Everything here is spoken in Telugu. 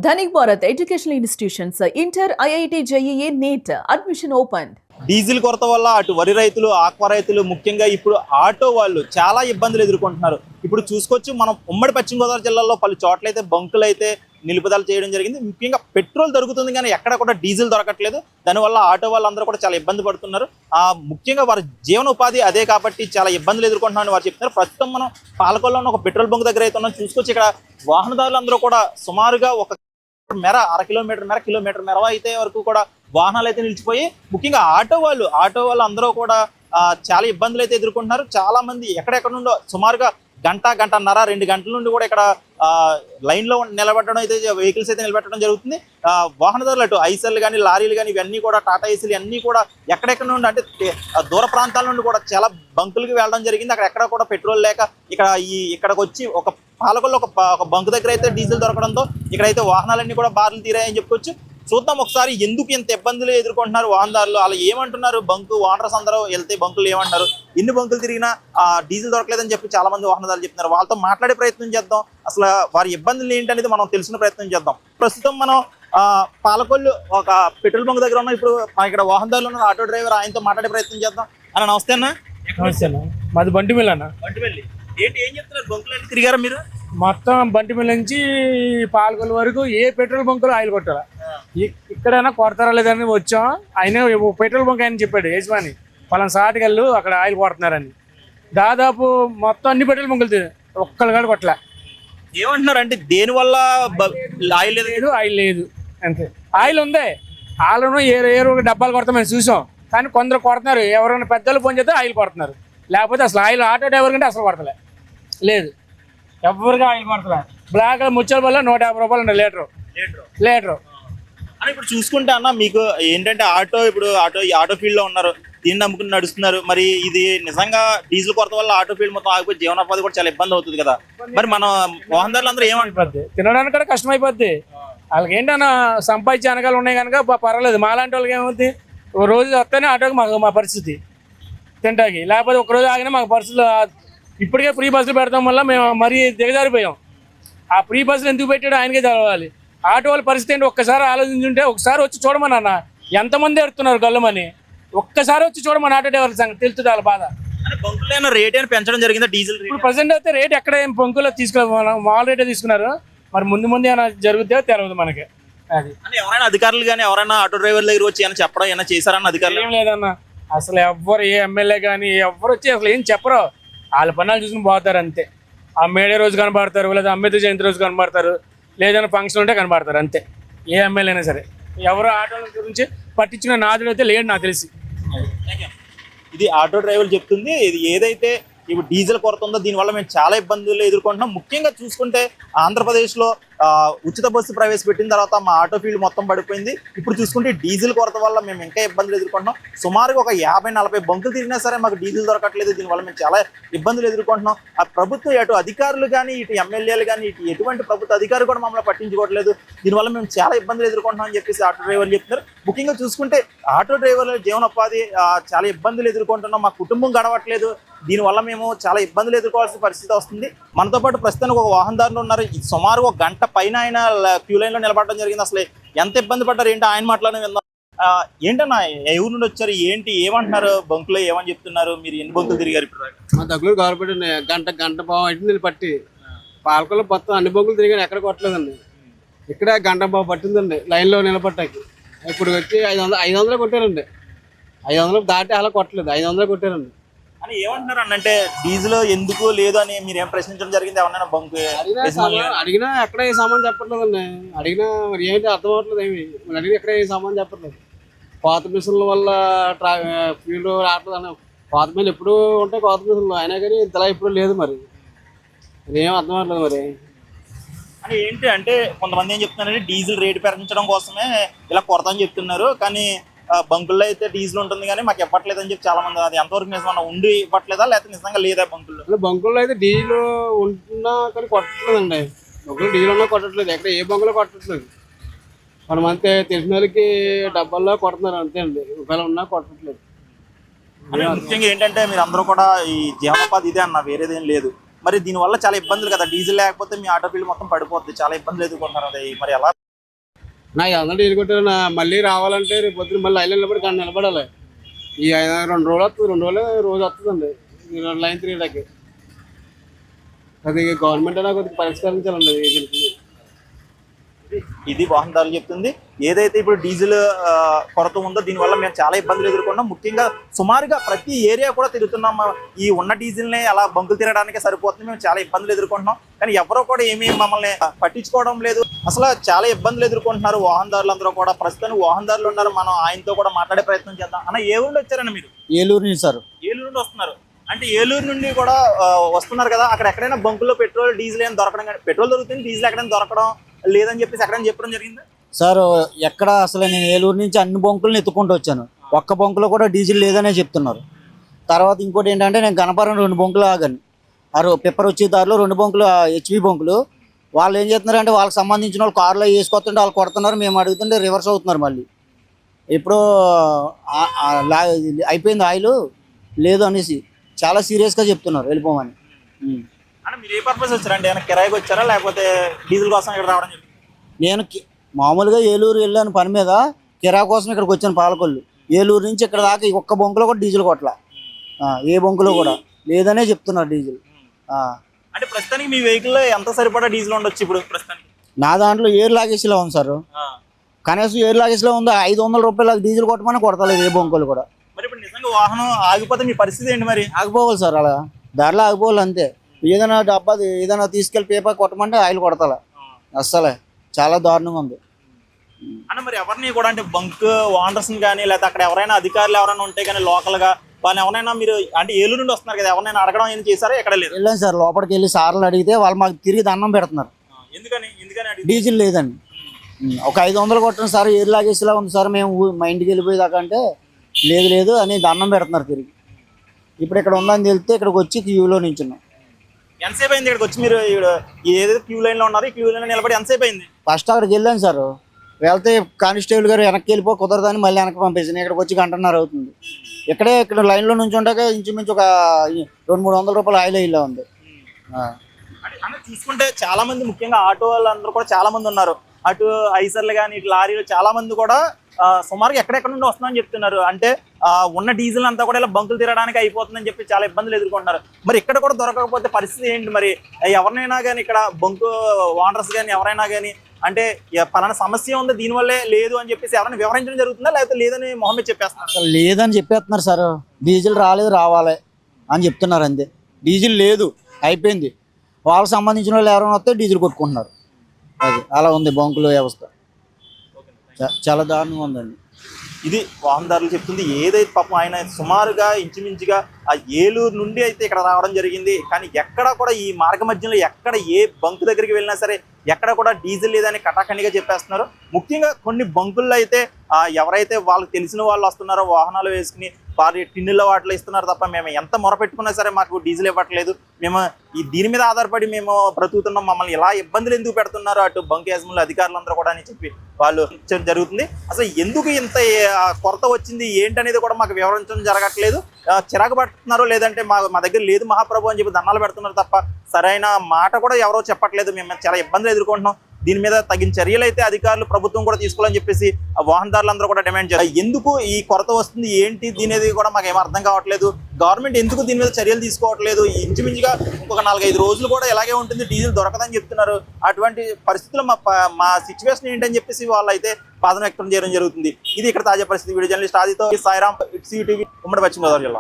Dhanik Bharat Educational Institutions, Inter, IIT, JEE, NEET, admission opened. Diesel కొరత వల్ల అటు వరి రైతులు ఆక్వా రైతులు ముఖ్యంగా ఇప్పుడు ఆటో వాళ్ళు చాలా ఇబ్బందులు ఎదుర్కొంటున్నారు. ఇప్పుడు చూసుకోవచ్చు మనం ఉమ్మడి పశ్చిమ గోదావరి జిల్లాలో పలు చోట్లయితే బంకులు అయితే నిలుపుదల చేయడం జరిగింది. ముఖ్యంగా పెట్రోల్ దొరుకుతుంది కానీ ఎక్కడ కూడా డీజిల్ దొరకట్లేదు. దానివల్ల ఆటో వాళ్ళందరూ కూడా చాలా ఇబ్బంది పడుతున్నారు. ముఖ్యంగా వారి జీవనోపాధి అదే కాబట్టి చాలా ఇబ్బందులు ఎదుర్కొంటున్నారని వారు చెప్తున్నారు. ప్రస్తుతం మనం పాలకొల్లో ఉన్న ఒక పెట్రోల్ బంక్ దగ్గర అయితే ఉన్నాం. చూసుకోవచ్చు ఇక్కడ వాహనదారులందరూ కూడా సుమారుగా ఒక మేర అర కిలోమీటర్ మేర అయితే వరకు కూడా వాహనాలు అయితే నిలిచిపోయి ముఖ్యంగా ఆటో వాళ్ళు అందరూ కూడా చాలా ఇబ్బందులు అయితే ఎదుర్కొంటున్నారు. చాలా మంది ఎక్కడెక్కడ నుండో సుమారుగా గంటన్నర 2 గంటల నుండి కూడా ఇక్కడ లైన్లో నిలబెట్టడం అయితే వెహికల్స్ అయితే నిలబెట్టడం జరుగుతుంది. వాహనదారులు అటు ఐసర్లు కానీ లారీలు కానీ ఇవన్నీ కూడా టాటా ఏసీలు అన్నీ కూడా ఎక్కడెక్కడ నుండి అంటే దూర ప్రాంతాల నుండి కూడా చాలా బంకులకి వెళ్ళడం జరిగింది. అక్కడ ఎక్కడ కూడా పెట్రోల్ లేక ఇక్కడికి వచ్చి ఒక పాలకొల్లో ఒక బంకు దగ్గర అయితే డీజిల్ దొరకడంతో ఇక్కడైతే వాహనాలన్నీ కూడా బార్లు తీరాయని చెప్పుకోవచ్చు. చూద్దాం ఒకసారి ఎందుకు ఇంత ఇబ్బందులు ఎదుర్కొంటున్నారు వాహనదారులు, అలా ఏమంటున్నారు బంకు ఓనర్స్ అందరూ వెళ్తే బంకులు ఏమంటున్నారు, ఎన్ని బంకులు తిరిగినా డీజిల్ దొరకలేదని చెప్పి చాలా మంది వాహనదారులు చెప్తున్నారు. వాళ్ళతో మాట్లాడే ప్రయత్నం చేద్దాం, అసలు వారి ఇబ్బందులు ఏంటనేది మనం తెలిసిన ప్రయత్నం చేద్దాం. ప్రస్తుతం మనం పాలకొల్లు ఒక పెట్రోల్ బంక్ దగ్గర ఉన్నాం. ఇప్పుడు ఇక్కడ వాహనదారులు ఉన్న ఆటో డ్రైవర్, ఆయనతో మాట్లాడే ప్రయత్నం చేద్దాం. అన్న నమస్తే అన్న. నమస్తే అన్న, మాది బంటిమిల్ అన్న. బంటిమిల్లి ఏంటి ఏం చెప్తున్నారు, బంకులు అన్ని తిరిగారా మీరు? మొత్తం బంటిమిల్ నుంచి పాలకొల్లు వరకు ఏ పెట్రోల్ బంకులో ఆయిల్ కొట్టాలా, ఇక్కడైనా కొడతారా లేదని వచ్చాం. ఆయన పెట్రోల్ బంక్ ఆయన చెప్పాడు యజమాని, పలానా సాటికల్లు అక్కడ ఆయిల్ కొడుతున్నారని. దాదాపు మొత్తం అన్ని పెట్రోల్ బంకులు ఒక్కళ్ళు కూడా కొట్టలే. ఏమంటున్నారు అంటే దేనివల్ల ఆయిల్ లేదు, ఆయిల్ లేదు అంతే. ఆయిల్ ఉంది, ఆయిల్ ఏరు డబ్బాలు కొడతామని చూసాం, కానీ కొందరు కొడుతున్నారు. ఎవరైనా పెద్దలు ఫోన్ చేస్తే ఆయిల్ కొడుతున్నారు, లేకపోతే అసలు ఆయిల్ ఆటో డ్రైవర్ కంటే అసలు కొడతలే. లేదు, ఎవరికి ఆయిల్ కొడతలే. బ్లాక్ ముచ్చల వల్ల 150 రూపాయలు అండి లీటరు. అని ఇప్పుడు చూసుకుంటే అన్న మీకు ఏంటంటే ఆటో ఫీల్డ్ లో ఉన్నారు, దీన్ని నమ్ముకుని నడుస్తున్నారు. మరి ఇది నిజంగా డీజిల్ కొరత వల్ల ఆటో ఫీల్డ్ మొత్తం ఆగిపోయి జీవనోపాధి కూడా చాలా ఇబ్బంది అవుతుంది కదా. మరి మన వాహనదారులు అందరూ ఏమంటారు, తినడానికి కూడా కష్టమైపోద్ది. వాళ్ళకి ఏంటన్నా సంపాదించే అనగాలు ఉన్నాయి కనుక పర్వాలేదు. మాలాంటి వాళ్ళకి ఏమవుతుంది, ఒక రోజు వస్తేనే ఆటోకి మా పరిస్థితి తింటాకి, లేకపోతే ఒక రోజు ఆగినా మాకు పరిస్థితులు. ఇప్పటికే ఫ్రీ బస్సులు పెడతాం వల్ల మేము మరీ దిగజారిపోయాం. ఆ ఫ్రీ బస్సులు ఎందుకు పెట్టాడో ఆయనకే తెలవాలి. ఆటో వాళ్ళ పరిస్థితి ఏంటి ఒక్కసారి ఆలోచించుంటే, ఒకసారి వచ్చి చూడమని అన్న, ఎంతమంది ఎడుతున్నారు గల్లమని, ఒక్కసారి వచ్చి చూడమని ఆటో డ్రైవర్ల సంగతి తెలుస్తుంది వాళ్ళ బాధ. రేట్ అయినా పెంచడం జరిగిందా డీజిల్? ఇప్పుడు ప్రజెంట్ అయితే రేట్ ఎక్కడ ఏం పొంకులో మామూలు రేటే తీసుకున్నారు. మరి ముందు ఏమైనా జరుగుతుందో తెలియదు మనకి. అది ఎవరైనా అధికారులు కానీ ఎవరైనా ఆటో డ్రైవర్ల దగ్గర వచ్చి ఏమైనా చెప్పడం ఏమైనా చేశారన్న అధికారులు? ఏం లేదన్న, అసలు ఎవ్వరు ఏ ఎమ్మెల్యే కానీ ఎవ్వరు వచ్చి అసలు ఏం చెప్పరు. వాళ్ళ పన్నాలు చూసుకుని పోతారు అంతే. ఆ మేడే రోజు కనబడతారు, లేదా అంబేద్కర్ జయంతి రోజు కనబడతారు, లేదన్నా ఫంక్షన్ ఉంటే కనబడతారు అంతే. ఏ ఎమ్మెల్యే అయినా సరే ఎవరు ఆటోల గురించి పట్టించిన నాదుడు అయితే లేడు నాకు తెలిసి. ఇది ఆటో డ్రైవర్లు చెప్తుంది. ఇది ఏదైతే ఇప్పుడు డీజిల్ కొరత ఉందో దీనివల్ల మేము చాలా ఇబ్బందులు ఎదుర్కొంటున్నాం. ముఖ్యంగా చూసుకుంటే ఆంధ్రప్రదేశ్లో ఉచిత బస్సు ప్రవేశపెట్టిన తర్వాత మా ఆటో ఫీల్డ్ మొత్తం పడిపోయింది. ఇప్పుడు చూసుకుంటే డీజిల్ కొరత వల్ల మేము ఇంకా ఇబ్బందులు ఎదుర్కొంటున్నాం. సుమారుగా ఒక 50-40 బంకులు తిరిగినా సరే మాకు డీజిల్ దొరకట్లేదు. దీనివల్ల మేము చాలా ఇబ్బందులు ఎదుర్కొంటున్నాం. ఆ ప్రభుత్వం అటు అధికారులు కానీ ఇటు ఎమ్మెల్యేలు కానీ ఇటు ఎటువంటి ప్రభుత్వ అధికారులు కూడా మమ్మల్ని పట్టించుకోవట్లేదు. దీనివల్ల మేము చాలా ఇబ్బందులు ఎదుర్కొంటున్నాం అని చెప్పేసి ఆటో డ్రైవర్లు చెప్తున్నారు. ముఖ్యంగా చూసుకుంటే ఆటో డ్రైవర్ల జీవనోపాధి చాలా ఇబ్బందులు ఎదుర్కొంటున్నాం. మా కుటుంబం గడవట్లేదు. దీనివల్ల మేము చాలా ఇబ్బందులు ఎదుర్కోవాల్సిన పరిస్థితి వస్తుంది. మనతో పాటు ప్రస్తుతానికి ఒక వాహనదారులు ఉన్నారు. సుమారు ఒక గంట పైన ఆయన క్యూ లైన్ లో నిలబడడం జరిగింది. అసలు ఎంత ఇబ్బంది పడ్డారు ఏంటి ఆయన మాటలోనే విందాం. ఏంటన్నా ఎవరి నుండి వచ్చారు, ఏంటి ఏమంటున్నారు, బంకులో ఏమని చెప్తున్నారు, మీరు ఎన్ని బంకులు తిరిగారు? ఇప్పుడు మా దగ్గర గవర్నమెంట్ గంట బాబు అయింది పట్టి పాలకొల్లో మొత్తం అన్ని బంకులు తిరిగాను, ఎక్కడ కొట్టలేదండి. ఇక్కడ గంట బాబు పట్టిందండి లైన్ లో నిలబట్టాకి. ఇప్పుడు వచ్చి 500 కొట్టారండి. 500 దాటి అలా కొట్టలేదు, 500 కొట్టారండి. అని ఏమంటున్నారు అన్న, అంటే డీజిల్ ఎందుకు లేదు అని మీరు ఏం ప్రశ్నించడం జరిగింది? ఎవరైనా బంకు అడిగినా ఎక్కడ ఏ సామాన్ చెప్పట్లేదండి. అడిగినా మరి ఏంటి అర్థం అవ్వట్లేదు. ఏమి అడిగినా ఎక్కడ ఏ సామాన్ చెప్పట్లేదు. పాత మిషన్ల వల్ల ఫీల్డ్ రావట్లేదు అన్న. పాత మిషన్ ఎప్పుడు ఉంటాయి పాత మిషన్లు, అయినా కానీ ఇంతలా ఎప్పుడు లేదు. మరి ఏం అర్థం అవ్వట్లేదు. మరి అని ఏంటి అంటే కొంతమంది ఏం చెప్తున్నారంటే డీజిల్ రేటు పెంచడం కోసమే ఇలా కొరత అని చెప్తున్నారు. కానీ బంకుల్లో అయితే డీజిల్ ఉంటుంది కానీ మాకు ఇవ్వట్లేదు అని చెప్పి చాలా మంది. అది ఎంతవరకు నిజమన్నా, ఉండి ఇవ్వట్లేదా లేకపోతే నిజంగా లేదా బంకుల్లో? బంకుల్లో అయితే డీజిల్ ఉంటున్నా కానీ కొట్టట్లేదండి. బంకులో డీజిల్ ఉన్నా కొట్టట్లేదు, ఎక్కడ ఏ బంకులో కొట్టట్లేదు. మనం అంతే తెలిసిన వాళ్ళకి డబ్బాల్లో కొడుతున్నారు అంతే అండి, ఒకవేళ ఉన్నా కొట్టట్లేదు. ముఖ్యంగా ఏంటంటే మీరు అందరూ కూడా ఈ జీవనోపాధి ఇదే అన్న, వేరేదేం లేదు. మరి దీనివల్ల చాలా ఇబ్బందులు కదా, డీజిల్ లేకపోతే మీ ఆటో ఫీల్డ్ మొత్తం పడిపోతుంది, చాలా ఇబ్బందులు ఎదుర్కొంటున్నారు. అది మరి ఎలా? నాకు అందరూ డీల్ కొట్టారు మళ్ళీ రావాలంటే రేపు పొద్దున మళ్ళీ లైన్ నిలబడి కానీ నిలబడాలి. ఈ 2 రోజులు వస్తుంది, 2 రోజులు రోజు వస్తుందండి లైన్ తిరిగడానికి. అది గవర్నమెంట్ అయినా కొద్దిగా పరిష్కరించాలండి దీనికి. ఇది వాహనదారులు చెప్తుంది. ఏదైతే ఇప్పుడు డీజిల్ కొరత ఉందో దీనివల్ల మేము చాలా ఇబ్బందులు ఎదుర్కొన్నాం. ముఖ్యంగా సుమారుగా ప్రతి ఏరియా కూడా తిరుగుతున్నాం. ఈ ఉన్న డీజిల్ని అలా బంకులు తిరగడానికే సరిపోతుంది. మేము చాలా ఇబ్బందులు ఎదుర్కొంటున్నాం. కానీ ఎవరో కూడా ఏమీ మమ్మల్ని పట్టించుకోవడం లేదు. అసలు చాలా ఇబ్బందులు ఎదుర్కొంటున్నారు వాహనదారులు అందరూ కూడా. ప్రస్తుతానికి వాహనదారులు ఉన్నారు, మనం ఆయనతో కూడా మాట్లాడే ప్రయత్నం చేద్దాం. అన్న, ఏ ఊళ్ళో వచ్చారన్న మీరు? ఏలూరు నుంచి సార్. ఏలూరు నుండి వస్తున్నారు అంటే ఏలూరు నుండి కూడా వస్తున్నారు కదా. అక్కడ ఎక్కడైనా బంకుల్లో పెట్రోల్ డీజిల్ ఏం దొరకడం, కానీ పెట్రోల్ దొరుకుతుంది, డీజిల్ ఎక్కడైనా దొరకడం లేదని చెప్పేసి ఎక్కడైనా చెప్పడం జరిగింది సార్. ఎక్కడ అసలు నేను ఏలూరు నుంచి అన్ని బంకులను ఎత్తుకుంటూ వచ్చాను. ఒక్క బంకులో కూడా డీజిల్ లేదనే చెప్తున్నారు. తర్వాత ఇంకోటి ఏంటంటే నేను గణపురం 2 బంకులు ఆగాను. పెప్పర్ వచ్చే దారిలో 2 బంకులు హెచ్పి బంకులు. వాళ్ళు ఏం చేస్తున్నారు అంటే వాళ్ళకి సంబంధించిన వాళ్ళు కార్లో వేసుకొస్తుంటే వాళ్ళు కొడుతున్నారు. మేము అడుగుతుంటే రివర్స్ అవుతున్నారు. మళ్ళీ ఎప్పుడో అయిపోయింది ఆయిల్ లేదు అనేసి చాలా సీరియస్గా చెప్తున్నారు వెళ్ళిపోమని. అంటే మీరు ఏ పర్పస్ వచ్చారండి? ఏమైనా కిరాయికి వచ్చారా లేకపోతే డీజిల్ కోసం ఇక్కడ రావడం జరిగింది? నేను మామూలుగా ఏలూరు వెళ్ళాను పని మీద, కిరా కోసం ఇక్కడికి వచ్చాను పాలకొల్లు. ఏలూరు నుంచి ఇక్కడ దాకా ఒక్క బొంకులో కూడా డీజిల్ కొట్టలా. ఏ బొంకులో కూడా లేదనే చెప్తున్నారు డీజిల్. అంటే ప్రస్తుతానికి మీ వెహికల్లో ఎంత సరిపడా డీజిల్ ఉండొచ్చు ఇప్పుడు ప్రస్తుతానికి? నా దాంట్లో ఎయిర్ లాగేసిలో ఉంది సార్. కనీసం ఎయిర్ లాగేసిలో ఉంది. 500 రూపాయలు డీజిల్ కొట్టమని కొడతలేదు ఏ బొంకులు కూడా. మరి ఇప్పుడు నిజంగా వాహనం ఆగిపోతే మీ పరిస్థితి ఏంటి మరి? ఆగిపోవాలి సార్, అలా దారిలో ఆగిపోవాలి అంతే. ఏదైనా డబ్బా ఏదైనా తీసుకెళ్ళి పేపర్ కొట్టమంటే ఆయిల్ కొడతా. అస్సలే చాలా దారుణంగా ఉంది. అంటే మరి ఎవరిని కూడా అంటే బంక్ ఓనర్స్ కానీ లేకపోతే అక్కడ ఎవరైనా అధికారులు ఎవరైనా ఉంటే కానీ లోకల్గా వాళ్ళని ఎవరైనా మీరు అంటే ఏలూరు నుండి వస్తున్నారు కదా, ఎవరైనా అడగడం ఏం చేశారో? ఎక్కడ లేదు. వెళ్ళాను సార్, లోపలికి వెళ్ళి సార్లు అడిగితే వాళ్ళు మాకు తిరిగి దండం పెడుతున్నారు. ఎందుకని డీజిల్ లేదండి. ఒక 500 కొట్టండి సార్, ఎయిర్ లాగేసిలా ఉంది సార్, మేము మా ఇంటికి వెళ్ళిపోయేదాకా అంటే లేదు అని దండం పెడుతున్నారు తిరిగి. ఇప్పుడు ఇక్కడ ఉందని తెలిస్తే ఇక్కడికి వచ్చి క్యూలో నించున్నాం. ఎంతసేపు అయింది ఇక్కడికి వచ్చి? మీరు ఏదైతే క్యూ లైన్లో ఉన్నారు, ఈ క్యూ లైన్లో నిలబడి ఎంతసేపు అయింది? ఫస్ట్ అక్కడికి వెళ్ళాను సార్, వెళ్తే కానిస్టేబుల్ గారు వెనక్కి వెళ్ళిపో కుదరదని మళ్ళీ వెనక్కి పంపేసాను. ఇక్కడికి వచ్చి 1.5 గంట అవుతుంది. ఇక్కడ లైన్లో నుంచి ఉండగా ఇంచుమించు ఒక 200-300 రూపాయలు ఆయిల్ ఇలా ఉంది. అంటే చూసుకుంటే చాలా మంది ముఖ్యంగా ఆటో వాళ్ళందరూ కూడా చాలా మంది ఉన్నారు. అటు ఐసర్లు కానీ ఇటు లారీలు చాలా మంది కూడా సుమారుగా ఎక్కడెక్కడ నుండి వస్తుందని చెప్తున్నారు. అంటే ఉన్న డీజిల్ అంతా కూడా ఇలా బంకులు తిరగడానికి అయిపోతుందని చెప్పి చాలా ఇబ్బందులు ఎదుర్కొంటున్నారు. మరి ఇక్కడ కూడా దొరకకపోతే పరిస్థితి ఏంటి మరి? ఎవరినైనా కానీ ఇక్కడ బంకు ఓనర్స్ కానీ ఎవరైనా కానీ అంటే పలానా సమస్య ఉంది దీనివల్లే లేదు అని చెప్పేసి ఎవరైనా వివరించడం జరుగుతుందా, లేకపోతే లేదని మొహమ్మద్ చెప్పేస్తున్నారు? అసలు లేదని చెప్పేస్తున్నారు సార్. డీజిల్ రావాలి అని చెప్తున్నారు అంతే. డీజిల్ లేదు, అయిపోయింది. వాళ్ళకి సంబంధించిన వాళ్ళు ఎవరైనా వస్తే డీజిల్ కొట్టుకుంటున్నారు. అది అలా ఉంది బంకుల వ్యవస్థ. చాలా దారుణంగా ఉందండి. ఇది వాహనదారులు చెప్తుంది. ఏదైతే పాపం ఆయన సుమారుగా ఇంచుమించుగా ఆ ఏలూరు నుండి అయితే ఇక్కడ రావడం జరిగింది. కానీ ఎక్కడ కూడా ఈ మార్గ మధ్యలో ఎక్కడ ఏ బంకు దగ్గరికి వెళ్ళినా సరే ఎక్కడ కూడా డీజిల్ లేదని కటాఖండిగా చెప్పేస్తున్నారు. ముఖ్యంగా కొన్ని బంకుల్లో అయితే ఎవరైతే వాళ్ళకి తెలిసిన వాళ్ళు వస్తున్నారో వాహనాలు వేసుకుని వారి టిన్నుల వాటిలో ఇస్తున్నారు తప్ప మేము ఎంత మొరపెట్టుకున్నా సరే మాకు డీజిల్ ఇవ్వట్లేదు, మేము దీని మీద ఆధారపడి మేము బ్రతుకుతున్నాం, మమ్మల్ని ఇలా ఇబ్బందులు ఎందుకు పెడుతున్నారు అటు బంక్ యజమానులు అధికారులందరూ కూడా అని చెప్పి వాళ్ళు జరుగుతుంది. అసలు ఎందుకు ఇంత కొరత వచ్చింది ఏంటనేది కూడా మాకు వివరించడం జరగట్లేదు. చిరాకు పడుతున్నారో లేదంటే మా దగ్గర లేదు మహాప్రభు అని చెప్పి దండాలు పెడుతున్నారు తప్ప సరైన మాట కూడా ఎవరో చెప్పట్లేదు. మేము చాలా ఇబ్బందులు ఎదుర్కొంటున్నాం. దీని మీద తగిన చర్యలు అయితే అధికారులు ప్రభుత్వం కూడా తీసుకోవాలని చెప్పేసి వాహనదారులందరూ కూడా డిమాండ్ చేస్తారు. ఎందుకు ఈ కొరత వస్తుంది ఏంటి దీనేది కూడా మాకు ఏమీ అర్థం కావట్లేదు. గవర్నమెంట్ ఎందుకు దీని మీద చర్యలు తీసుకోవట్లేదు? ఇంచుమించుగా ఇంకొక 4-5 రోజులు కూడా ఇలాగే ఉంటుంది, డీజిల్ దొరకదని చెప్తున్నారు. అటువంటి పరిస్థితుల్లో మా సిచ్యువేషన్ ఏంటని చెప్పేసి వాళ్ళు అయితే బాధను వ్యక్తం చేయడం జరుగుతుంది. ఇది ఇక్కడ తాజా పరిస్థితి. వీడియో జర్నలిస్ట్ ఆదితో సాయిరామ్, ఇట్స్ టీవీ, ఉమ్మడి పశ్చిమ గోదావరి జిల్లా.